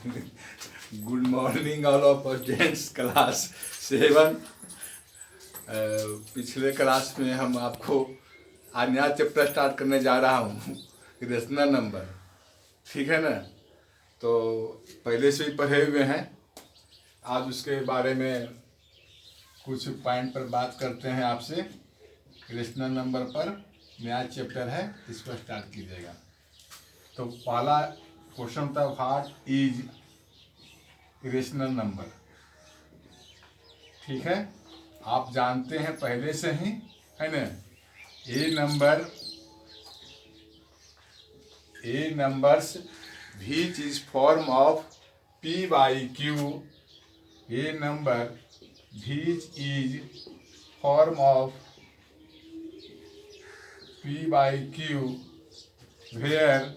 Good morning all of gents class 7। पिछले class में हम आपको आज नया चैप्टर स्टार्ट करने जा रहा हूँ, रेशनल नंबर। ठीक है ना? तो पहले से ही पढ़े हुए हैं, आज उसके बारे में कुछ पॉइंट पर बात करते हैं आपसे। रेशनल नंबर पर नया चैप्टर है, इसको स्टार्ट कीजिएगा। तो पहला क्वेश्चन था, व्हाट इज रेशनल नंबर। ठीक है, आप जानते हैं पहले से ही, है ना? A numbers which is form of p by q. A number which is form of p by q where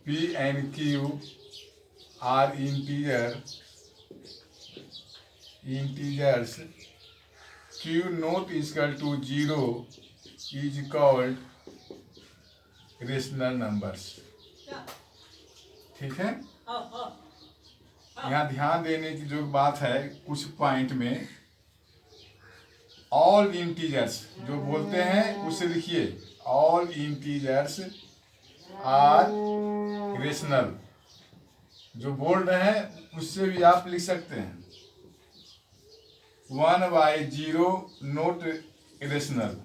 P and Q are integers. Q not equal to 0 is called rational numbers. ठीक है? यहाँ ध्यान देने की जो बात है, कुछ पॉइंट में ऑल इंटीजर्स जो बोलते हैं उसे लिखिए। ऑल इंटीजर्स आर रेशनल, जो बोल रहे हैं उससे भी आप लिख सकते हैं। 1/0 नॉट रेशनल,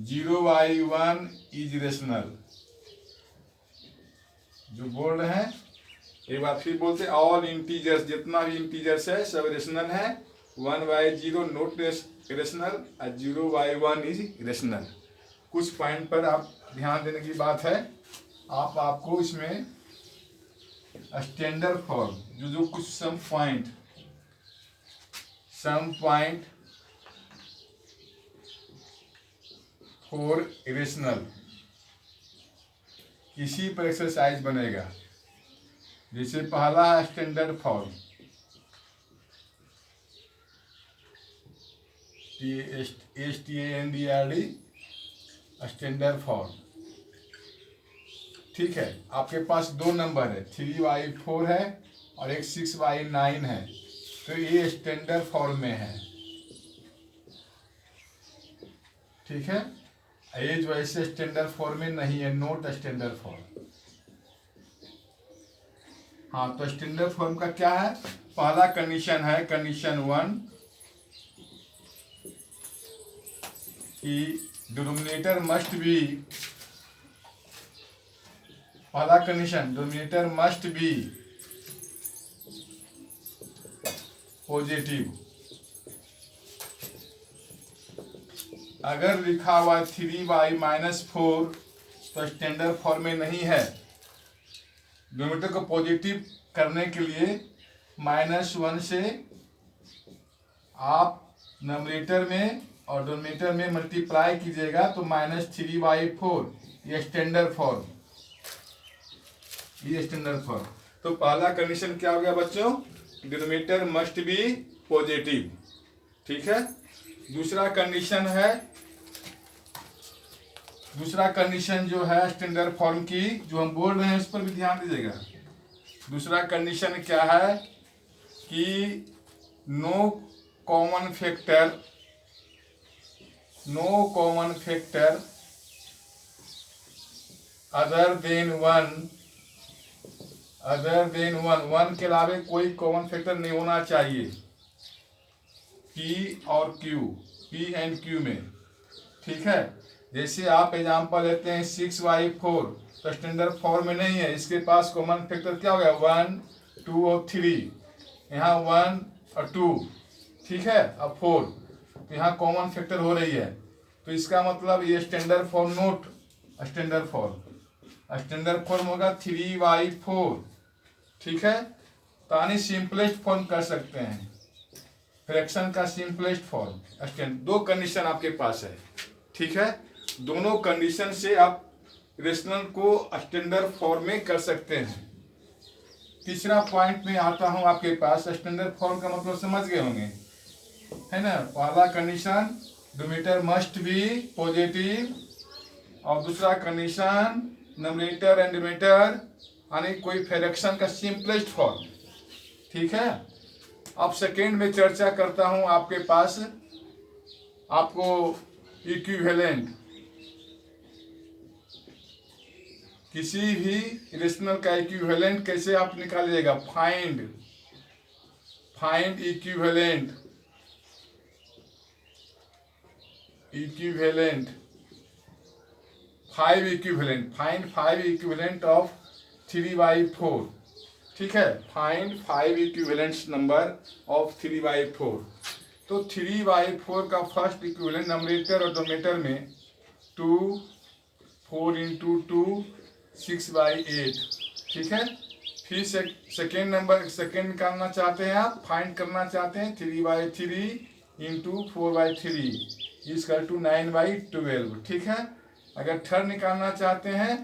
0/1 इज रेशनल। जो बोल रहे हैं एक बार फिर बोलते हैं, ऑल इंटीजर्स, जितना भी इंटीजर्स है सब रेशनल है। 1/0 नॉट रेशनल और 0/1 इज रेशनल। कुछ पॉइंट पर आप ध्यान देने की बात है। आपको इसमें स्टैंडर्ड फॉर्म जो कुछ सम पॉइंट फॉर रेशनल किसी पर एक्सरसाइज बनेगा। जैसे पहला है standard form, STANDRD standard form. ठीक है, आपके पास दो नंबर है, 3/4 है और एक 6/9 है, तो ये स्टैंडर्ड फॉर्म में है। ठीक है, ये जो ऐसे स्टैंडर्ड फॉर्म में नहीं है, नोट स्टैंडर्ड फॉर्म। हाँ, तो स्टैंडर्ड फॉर्म का क्या है? पहला कंडीशन है, कंडीशन 1 कि डिनोमिनेटर मस्ट बी, पहला condition denominator must be positive. अगर लिखा हुआ 3/-4 तो स्टैंडर्ड फॉर्म में नहीं है। डिनोमिनेटर को पॉजिटिव करने के लिए -1 से आप नंबरेटर में और डिनोमिनेटर में मल्टीप्लाई कीजिएगा तो -3/4, ये स्टैंडर्ड फॉर्म, ये स्टैंडर्ड फॉर्म। तो पहला कंडीशन क्या हो गया बच्चों? Denominator must be positive. ठीक है, दूसरा कंडीशन जो है स्टैंडर्ड फॉर्म की, जो हम बोल रहे हैं उस पर भी ध्यान दीजिएगा। दूसरा कंडीशन क्या है कि no common factor other than one के अलावे कोई कॉमन फैक्टर नहीं होना चाहिए P एंड Q में। ठीक है, जैसे आप एग्जांपल लेते हैं 6/4, तो स्टैंडर्ड फॉर्म में नहीं है, इसके पास कॉमन फैक्टर क्या हो गया? 1, 2 और 3, यहाँ 1 और 2, ठीक है, अब 4, तो यहाँ कॉमन फैक्टर हो रही है, तो इसका मतलब ये standard form note standard form होगा 3/4। ठीक है, तो यानी सिंपलेस्ट फॉर्म कर सकते हैं, फ्रैक्शन का सिंपलेस्ट फॉर्म। दो कंडीशन आपके पास है। ठीक है, दोनों कंडीशन से आप रेशनल को स्टैंडर्ड फॉर्म में कर सकते हैं। तीसरा पॉइंट में आता हूं आपके पास। स्टैंडर्ड फॉर्म का मतलब समझ गए होंगे, है ना? पहला condition denominator must be positive और दूसरा कंडीशन न्यूमरेटर एंड डिनोमिनेटर यानी कोई फ्रैक्शन का सिंपलेस्ट फॉर्म। ठीक है, अब सेकेंड में चर्चा करता हूं आपके पास आपको इक्विवेलेंट किसी भी इरेशनल का इक्विवेलेंट कैसे आप निकालिएगा। Find equivalent find 5 equivalent of 3/4। ठीक है, फाइंड 5 इक्विवेलेंट्स नंबर ऑफ 3/4। तो 3/4 का फर्स्ट इक्विवेलेंट न्यूमरेटर और डिनोमिनेटर में 2 4 × 2 6/8। ठीक है, फिर सेकेंड निकालना चाहते हैं आप, फाइंड करना चाहते हैं 3/3 × 4/3 = 9/12। ठीक है, अगर थर्ड निकालना चाहते हैं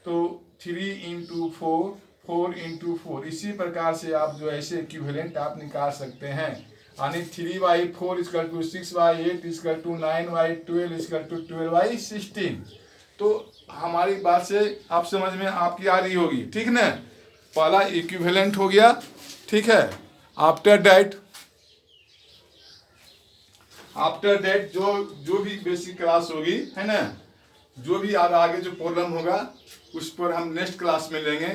तो 3 × 4 4 × 4। इसी प्रकार से आप जो ऐसे इक्विवेलेंट आप निकाल सकते हैं, यानी 3/4 = 6/8 = 9/12 = 12/16। तो हमारी बात से आप समझ में आपकी आ रही होगी। ठीक ना, पहला इक्विवेलेंट हो गया। ठीक है, आफ्टर दैट जो भी बेसिक क्लास होगी, है ना, जो भी आगे जो प्रॉब्लम होगा उस पर हम नेक्स्ट क्लास में लेंगे।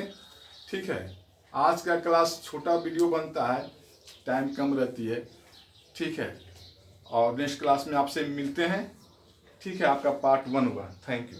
ठीक है, आज का क्लास छोटा वीडियो बनता है, टाइम कम रहती है। ठीक है, और नेक्स्ट क्लास में आपसे मिलते हैं। ठीक है, आपका पार्ट 1 हुआ। Thank you.